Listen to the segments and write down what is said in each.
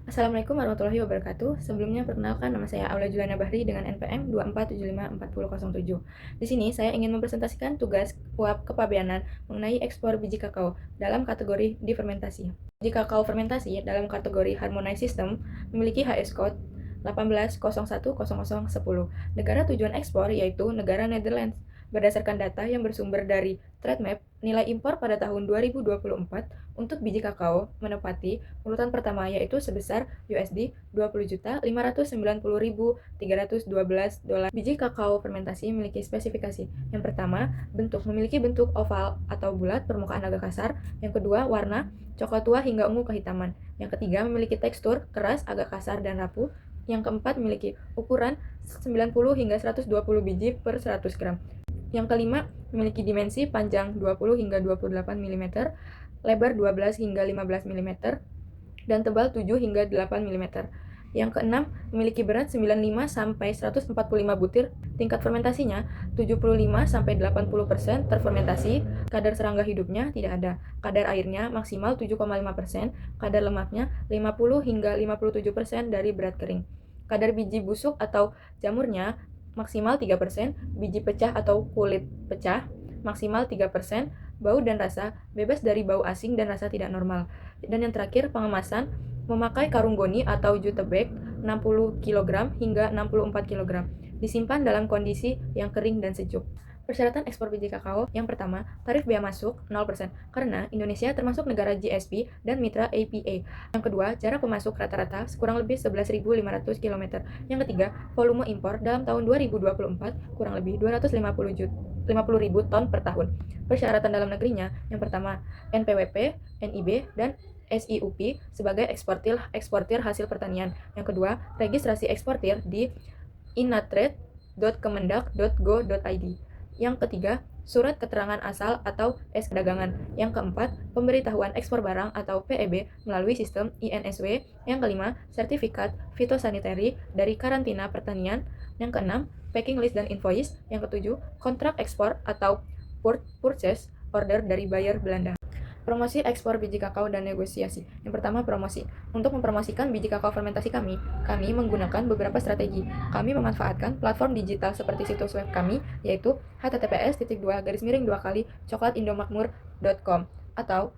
Assalamualaikum warahmatullahi wabarakatuh. Sebelumnya perkenalkan nama saya Aula Juliana Bahri dengan NPM 247540007. Di sini saya ingin mempresentasikan tugas UAP Kepabeanan mengenai ekspor biji kakao dalam kategori difermentasi. Biji kakao fermentasi dalam kategori Harmonized System memiliki HS code 18010010. Negara tujuan ekspor yaitu negara Netherlands. Berdasarkan data yang bersumber dari TradeMap, nilai impor pada tahun 2024 untuk biji kakao menempati urutan pertama yaitu sebesar USD 20.590.312 dolar. Biji kakao fermentasi memiliki spesifikasi. Yang pertama, memiliki bentuk oval atau bulat, permukaan agak kasar. Yang kedua, warna coklat tua hingga ungu kehitaman. Yang ketiga, memiliki tekstur keras, agak kasar dan rapuh. Yang keempat, memiliki ukuran 90 hingga 120 biji per 100 gram. Yang kelima, memiliki dimensi panjang 20 hingga 28 mm, lebar 12 hingga 15 mm, dan tebal 7 hingga 8 mm. Yang keenam, memiliki berat 95 sampai 145 butir. Tingkat fermentasinya 75 sampai 80% terfermentasi. Kadar serangga hidupnya tidak ada. Kadar airnya maksimal 7,5%. Kadar lemaknya 50 hingga 57% dari berat kering. Kadar biji busuk atau jamurnya maksimal 3%, biji pecah atau kulit pecah maksimal 3%, bau dan rasa bebas dari bau asing dan rasa tidak normal. Dan yang terakhir, pengemasan memakai karung goni atau jute bag 60 kg hingga 64 kg. Disimpan dalam kondisi yang kering dan sejuk. Persyaratan ekspor biji kakao, yang pertama, tarif bea masuk 0%, karena Indonesia termasuk negara GSP dan mitra APA. Yang kedua, jarak pemasok rata-rata kurang lebih 11.500 km. Yang ketiga, volume impor dalam tahun 2024 kurang lebih 250.000 ton per tahun. Persyaratan dalam negerinya, yang pertama, NPWP, NIB, dan SIUP sebagai eksportir hasil pertanian. Yang kedua, registrasi eksportir di inatrade.kemendak.go.id. Yang ketiga, surat keterangan asal atau SK dagangan. Yang keempat, pemberitahuan ekspor barang atau PEB melalui sistem INSW. Yang kelima, sertifikat fitosanitary dari karantina pertanian. Yang keenam, packing list dan invoice. Yang ketujuh, kontrak ekspor atau purchase order dari buyer Belanda. Promosi ekspor biji kakao dan negosiasi. Yang pertama, promosi. Untuk mempromosikan biji kakao fermentasi kami menggunakan beberapa strategi. Kami memanfaatkan platform digital seperti situs web kami, yaitu https://coklat-indomakmur.com atau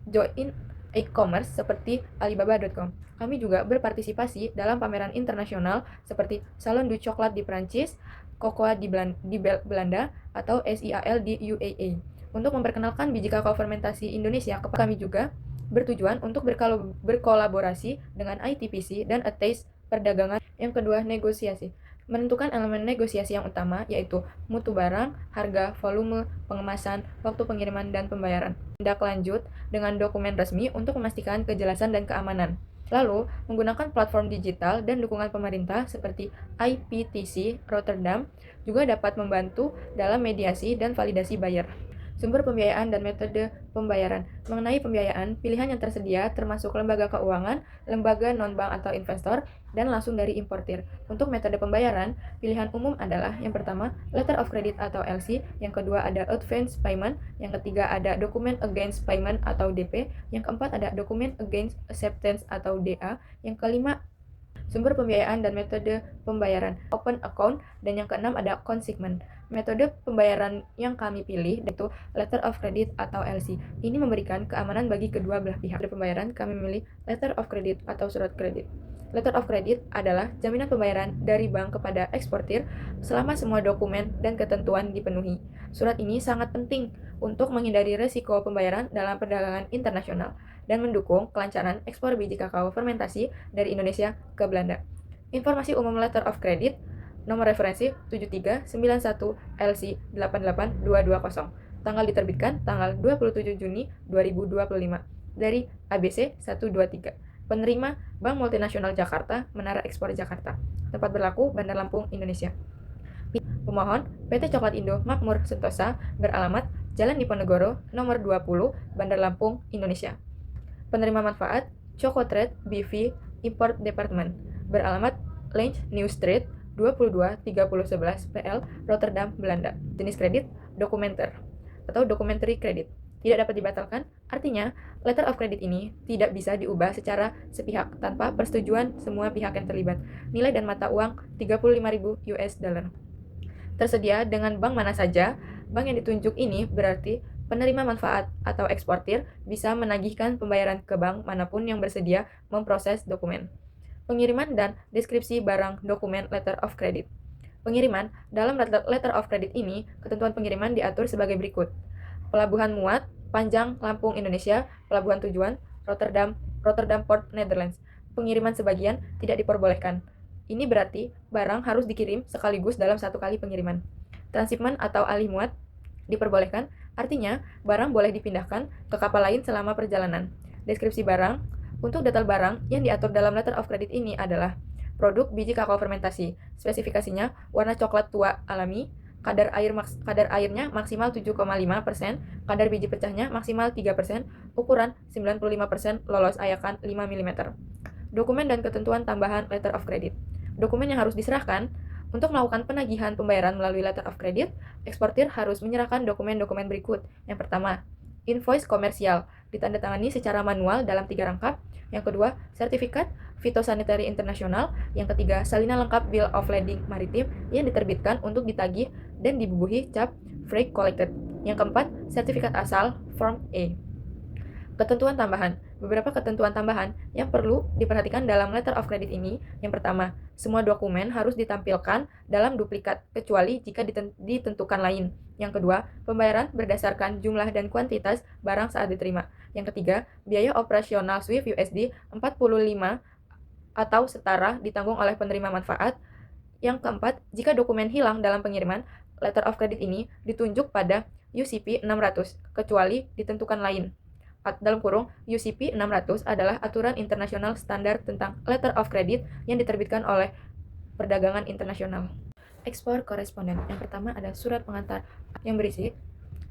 join e-commerce seperti alibaba.com. Kami juga berpartisipasi dalam pameran internasional seperti Salon du Coklat di Prancis, Cocoa di Belanda, atau SIAL di UAE. Untuk memperkenalkan biji kakao fermentasi Indonesia kepada kami juga bertujuan untuk berkolaborasi dengan ITPC dan ATACE perdagangan. Yang kedua, negosiasi. Menentukan elemen negosiasi yang utama yaitu mutu barang, harga, volume, pengemasan, waktu pengiriman, dan pembayaran. Tindak lanjut dengan dokumen resmi untuk memastikan kejelasan dan keamanan. Lalu, menggunakan platform digital dan dukungan pemerintah seperti IPTC Rotterdam juga dapat membantu dalam mediasi dan validasi buyer. Sumber pembiayaan dan metode pembayaran. Mengenai pembiayaan, pilihan yang tersedia termasuk lembaga keuangan, lembaga non-bank atau investor, dan langsung dari importir. Untuk metode pembayaran, pilihan umum adalah yang pertama, letter of credit atau LC, yang kedua ada advance payment, yang ketiga ada document against payment atau DP, yang keempat ada document against acceptance atau DA, yang kelima sumber pembiayaan dan metode pembayaran, open account, dan yang keenam ada consignment. Metode pembayaran yang kami pilih yaitu letter of credit atau LC. Ini memberikan keamanan bagi kedua belah pihak. Metode pembayaran kami memilih letter of credit atau surat kredit. Letter of credit adalah jaminan pembayaran dari bank kepada eksportir selama semua dokumen dan ketentuan dipenuhi. Surat ini sangat penting untuk menghindari risiko pembayaran dalam perdagangan internasional dan mendukung kelancaran ekspor biji kakao fermentasi dari Indonesia ke Belanda. Informasi umum letter of credit, nomor referensi 7391 LC 88220. Tanggal diterbitkan tanggal 27 Juni 2025 dari ABC 123. Penerima Bank Multinasional Jakarta, Menara Ekspor Jakarta. Tempat berlaku Bandar Lampung, Indonesia. Pemohon PT Coklat Indo Makmur Sentosa beralamat Jalan Diponegoro, nomor 20, Bandar Lampung, Indonesia. Penerima manfaat Chocotrade BV Import Department beralamat Lange New Street 22 3011 PL Rotterdam, Belanda. Jenis kredit dokumenter atau documentary credit. tidak dapat dibatalkan, artinya letter of credit ini tidak bisa diubah secara sepihak tanpa persetujuan semua pihak yang terlibat. Nilai dan mata uang 35.000 US dollar. Tersedia dengan bank mana saja, bank yang ditunjuk ini berarti penerima manfaat atau eksportir bisa menagihkan pembayaran ke bank manapun yang bersedia memproses dokumen. Pengiriman dan deskripsi barang dokumen letter of credit. Pengiriman, dalam letter of credit ini, ketentuan pengiriman diatur sebagai berikut. Pelabuhan muat, Panjang, Lampung, Indonesia. Pelabuhan tujuan, Rotterdam Port, Netherlands. Pengiriman sebagian tidak diperbolehkan. Ini berarti barang harus dikirim sekaligus dalam satu kali pengiriman. Transshipment atau alih muat diperbolehkan, artinya barang boleh dipindahkan ke kapal lain selama perjalanan. Deskripsi barang, untuk detail barang yang diatur dalam letter of credit ini adalah produk biji kakao fermentasi, spesifikasinya warna coklat tua alami, kadar airnya maksimal 7,5%, kadar biji pecahnya maksimal 3%, ukuran 95% lolos ayakan 5 mm. Dokumen dan ketentuan tambahan letter of credit. Dokumen yang harus diserahkan untuk melakukan penagihan pembayaran melalui letter of credit, eksportir harus menyerahkan dokumen-dokumen berikut. Yang pertama, invoice komersial, ditandatangani secara manual dalam 3 rangkap. Yang kedua, sertifikat fitosanitary internasional. Yang ketiga, salinan lengkap bill of lading maritim yang diterbitkan untuk ditagih dan dibubuhi cap freight collected. Yang keempat, sertifikat asal Form A. Ketentuan tambahan. Beberapa ketentuan tambahan yang perlu diperhatikan dalam letter of credit ini. Yang pertama, semua dokumen harus ditampilkan dalam duplikat kecuali jika ditentukan lain. Yang kedua, pembayaran berdasarkan jumlah dan kuantitas barang saat diterima. Yang ketiga, biaya operasional SWIFT USD 45 atau setara ditanggung oleh penerima manfaat. Yang keempat, jika dokumen hilang dalam pengiriman, letter of credit ini ditunjuk pada UCP 600 kecuali ditentukan lain. Dalam kurung, UCP 600 adalah aturan internasional standar tentang letter of credit yang diterbitkan oleh perdagangan internasional. Ekspor koresponden. Yang pertama ada surat pengantar yang berisi,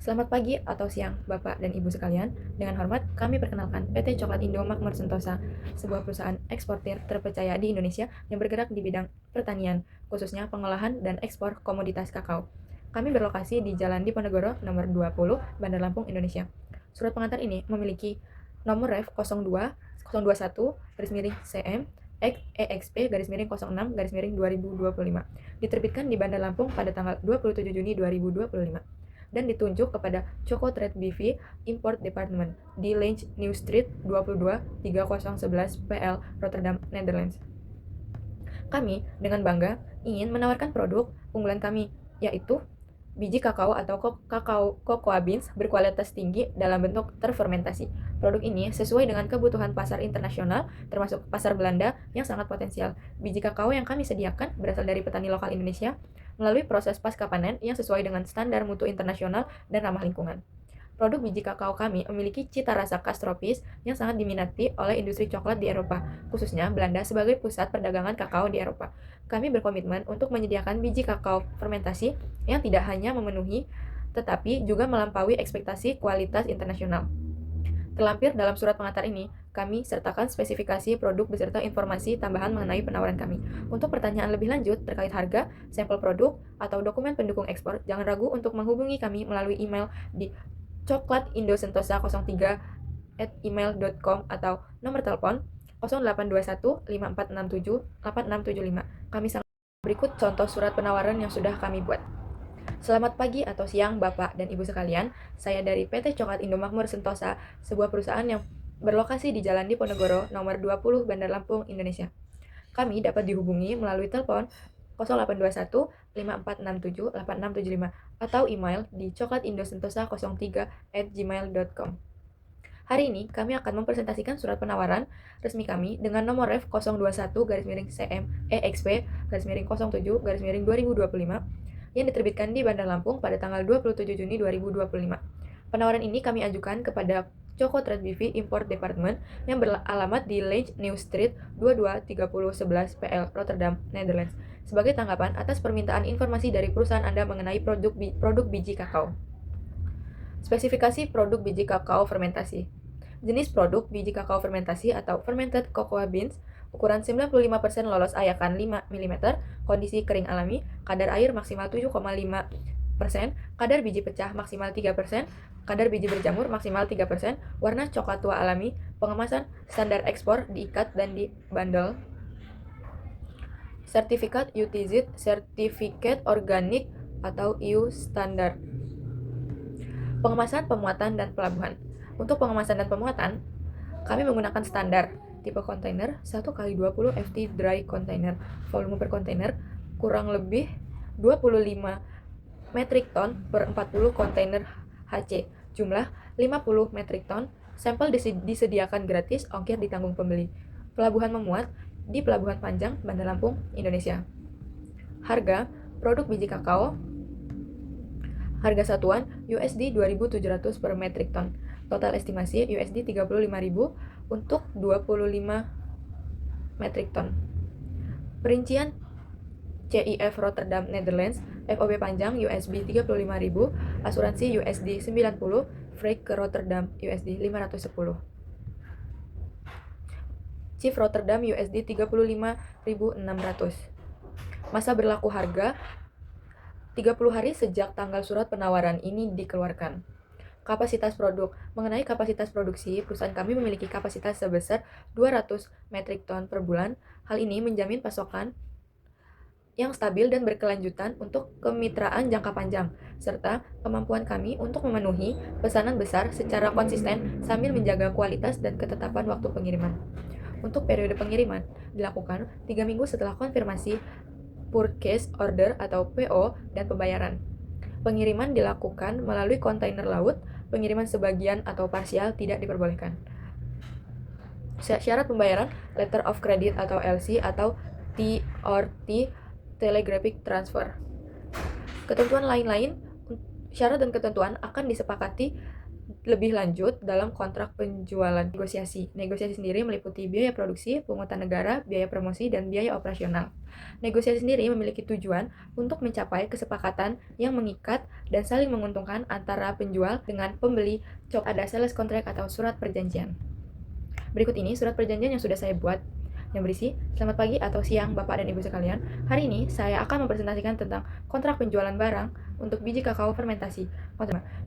selamat pagi atau siang Bapak dan Ibu sekalian. Dengan hormat, kami perkenalkan PT Coklat Indo Makmur Sentosa, sebuah perusahaan eksportir terpercaya di Indonesia yang bergerak di bidang pertanian, khususnya pengolahan dan ekspor komoditas kakao. Kami berlokasi di Jalan Diponegoro nomor 20, Bandar Lampung, Indonesia. Surat pengantar ini memiliki nomor ref 021-CM EXP-06-2025, diterbitkan di Bandar Lampung pada tanggal 27 Juni 2025, dan ditunjuk kepada Choco Trade BV Import Department di Lange New Street 22 3011 PL, Rotterdam, Netherlands. Kami dengan bangga ingin menawarkan produk unggulan kami, yaitu biji kakao atau cocoa beans berkualitas tinggi dalam bentuk terfermentasi. Produk ini sesuai dengan kebutuhan pasar internasional, termasuk pasar Belanda yang sangat potensial. Biji kakao yang kami sediakan berasal dari petani lokal Indonesia melalui proses pasca panen yang sesuai dengan standar mutu internasional dan ramah lingkungan. Produk biji kakao kami memiliki cita rasa khas tropis yang sangat diminati oleh industri coklat di Eropa, khususnya Belanda sebagai pusat perdagangan kakao di Eropa. Kami berkomitmen untuk menyediakan biji kakao fermentasi yang tidak hanya memenuhi, tetapi juga melampaui ekspektasi kualitas internasional. Terlampir dalam surat pengantar ini, kami sertakan spesifikasi produk beserta informasi tambahan mengenai penawaran kami. Untuk pertanyaan lebih lanjut terkait harga, sampel produk, atau dokumen pendukung ekspor, jangan ragu untuk menghubungi kami melalui email di coklatindosentosa03@email.com atau nomor telepon 0821 5467 8675. Kami sangat berikut contoh surat penawaran yang sudah kami buat. Selamat pagi atau siang Bapak dan Ibu sekalian. Saya dari PT Coklat Indo Makmur Sentosa, sebuah perusahaan yang berlokasi di Jalan Diponegoro nomor 20 Bandar Lampung, Indonesia. Kami dapat dihubungi melalui telepon 0821 5467 8675 atau email di coklatindosentosa03@gmail.com. Hari ini kami akan mempresentasikan surat penawaran resmi kami dengan nomor ref 021-CM EXP-07-2025 yang diterbitkan di Bandar Lampung pada tanggal 27 Juni 2025. Penawaran ini kami ajukan kepada Choco Trade BV Import Department yang beralamat di Lange New Street 22 3011 PL, Rotterdam, Netherlands, sebagai tanggapan atas permintaan informasi dari perusahaan Anda mengenai produk biji kakao. Spesifikasi produk biji kakao fermentasi. Jenis produk biji kakao fermentasi atau fermented cocoa beans, ukuran 95% lolos ayakan 5 mm, kondisi kering alami, kadar air maksimal 7,5 kadar biji pecah maksimal 3%, kadar biji berjamur maksimal 3%, warna coklat tua alami, pengemasan standar ekspor, diikat dan dibandel. Sertifikat UTZ, sertifikat organik atau EU standar. Pengemasan, pemuatan, dan pelabuhan. Untuk pengemasan dan pemuatan, kami menggunakan standar tipe kontainer 1x20 FT dry container. Volume per kontainer kurang lebih 25 metrik ton per 40 kontainer HC. Jumlah 50 metrik ton. Sampel disediakan gratis, ongkir ditanggung pembeli. Pelabuhan memuat di Pelabuhan Panjang, Bandar Lampung, Indonesia. Harga produk biji kakao, harga satuan USD 2.700 per metrik ton. Total estimasi USD 35.000 untuk 25 metrik ton. Perincian CIF Rotterdam Netherlands, FOB panjang USD 35.000, asuransi USD 90, freight ke Rotterdam USD 510. Chief Rotterdam USD 35.600. Masa berlaku harga 30 hari sejak tanggal surat penawaran ini dikeluarkan. Kapasitas produk. Mengenai kapasitas produksi, perusahaan kami memiliki kapasitas sebesar 200 metrik ton per bulan. Hal ini menjamin pasokan yang stabil dan berkelanjutan untuk kemitraan jangka panjang, serta kemampuan kami untuk memenuhi pesanan besar secara konsisten sambil menjaga kualitas dan ketetapan waktu pengiriman. Untuk periode pengiriman dilakukan 3 minggu setelah konfirmasi purchase order atau PO dan pembayaran. Pengiriman dilakukan melalui kontainer laut, pengiriman sebagian atau parsial tidak diperbolehkan. Syarat pembayaran, letter of credit atau LC atau TOT, telegraphic transfer. Ketentuan lain-lain, syarat dan ketentuan akan disepakati lebih lanjut dalam kontrak penjualan. Negosiasi sendiri meliputi biaya produksi, pungutan negara, biaya promosi, dan biaya operasional. Negosiasi sendiri memiliki tujuan untuk mencapai kesepakatan yang mengikat dan saling menguntungkan antara penjual dengan pembeli. Ada sales contract atau surat perjanjian. Berikut ini surat perjanjian yang sudah saya buat, yang berisi, selamat pagi atau siang Bapak dan Ibu sekalian. Hari ini saya akan mempresentasikan tentang kontrak penjualan barang untuk biji kakao fermentasi.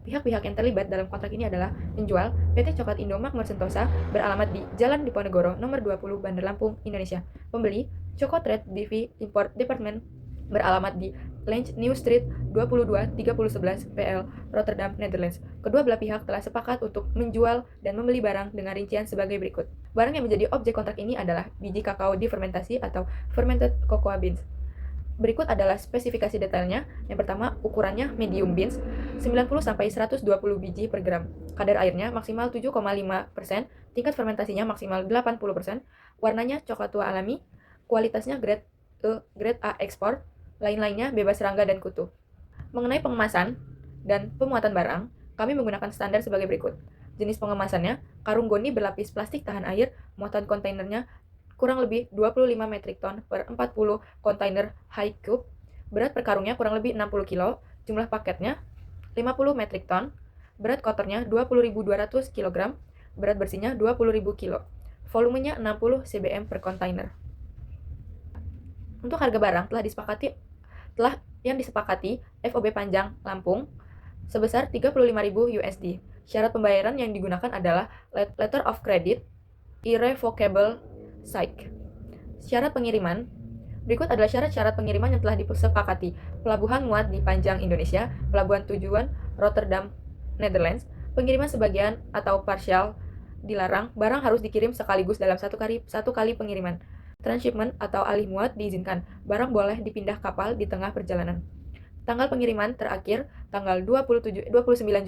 Pihak-pihak yang terlibat dalam kontrak ini adalah penjual PT Coklat Indo Makmur Sentosa beralamat di Jalan Diponegoro nomor 20 Bandar Lampung, Indonesia. Pembeli Choco Trade BV Import Department beralamat di Lange New Street 22 3011 PL Rotterdam, Netherlands. Kedua belah pihak telah sepakat untuk menjual dan membeli barang dengan rincian sebagai berikut. Barang yang menjadi objek kontrak ini adalah biji kakao difermentasi atau fermented cocoa beans. Berikut adalah spesifikasi detailnya. Yang pertama, ukurannya medium beans, 90-120 biji per gram. Kadar airnya maksimal 7,5%, tingkat fermentasinya maksimal 80%, warnanya coklat tua alami, kualitasnya grade A ekspor, lain-lainnya bebas serangga dan kutu. Mengenai pengemasan dan pemuatan barang, kami menggunakan standar sebagai berikut. Jenis pengemasannya, karung goni berlapis plastik tahan air, muatan kontainernya kurang lebih 25 metrik ton per 40 kontainer high cube, berat per karungnya kurang lebih 60 kg, jumlah paketnya 50 metrik ton, berat kotornya 20.200 kg, berat bersihnya 20.000 kg, volumenya 60 cbm per kontainer. Untuk harga barang yang disepakati FOB Panjang Lampung sebesar 35.000 USD. Syarat pembayaran yang digunakan adalah letter of credit, irrevocable SAIC. Syarat pengiriman. Berikut adalah syarat-syarat pengiriman yang telah disepakati. Pelabuhan muat di Panjang, Indonesia. Pelabuhan tujuan Rotterdam, Netherlands. Pengiriman sebagian atau partial dilarang. Barang harus dikirim sekaligus dalam satu kali pengiriman. Transshipment atau alih muat diizinkan. Barang boleh dipindah kapal di tengah perjalanan. Tanggal pengiriman terakhir tanggal 29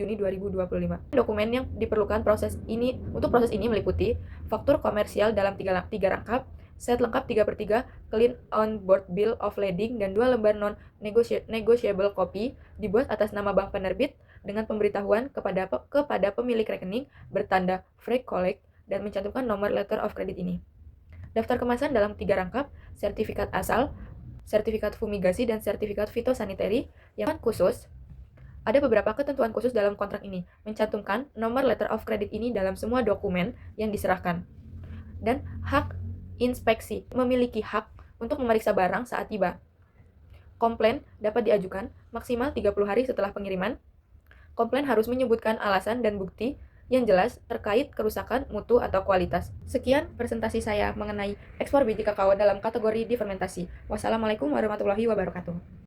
Juni 2025. Dokumen yang diperlukan untuk proses ini meliputi faktur komersial dalam 3 rangkap, set lengkap 3/3, clean on board bill of lading, dan 2 lembar non-negotiable copy dibuat atas nama bank penerbit dengan pemberitahuan kepada pemilik rekening bertanda freight collect dan mencantumkan nomor letter of credit ini. Daftar kemasan dalam 3 rangkap, sertifikat asal, sertifikat fumigasi, dan sertifikat fitosanitary yang khusus. Ada beberapa ketentuan khusus dalam kontrak ini, mencantumkan nomor letter of credit ini dalam semua dokumen yang diserahkan. Dan hak inspeksi, memiliki hak untuk memeriksa barang saat tiba. Komplain dapat diajukan maksimal 30 hari setelah pengiriman. Komplain harus menyebutkan alasan dan bukti yang jelas terkait kerusakan mutu atau kualitas. Sekian presentasi saya mengenai ekspor biji kakao dalam kategori difermentasi. Wassalamualaikum warahmatullahi wabarakatuh.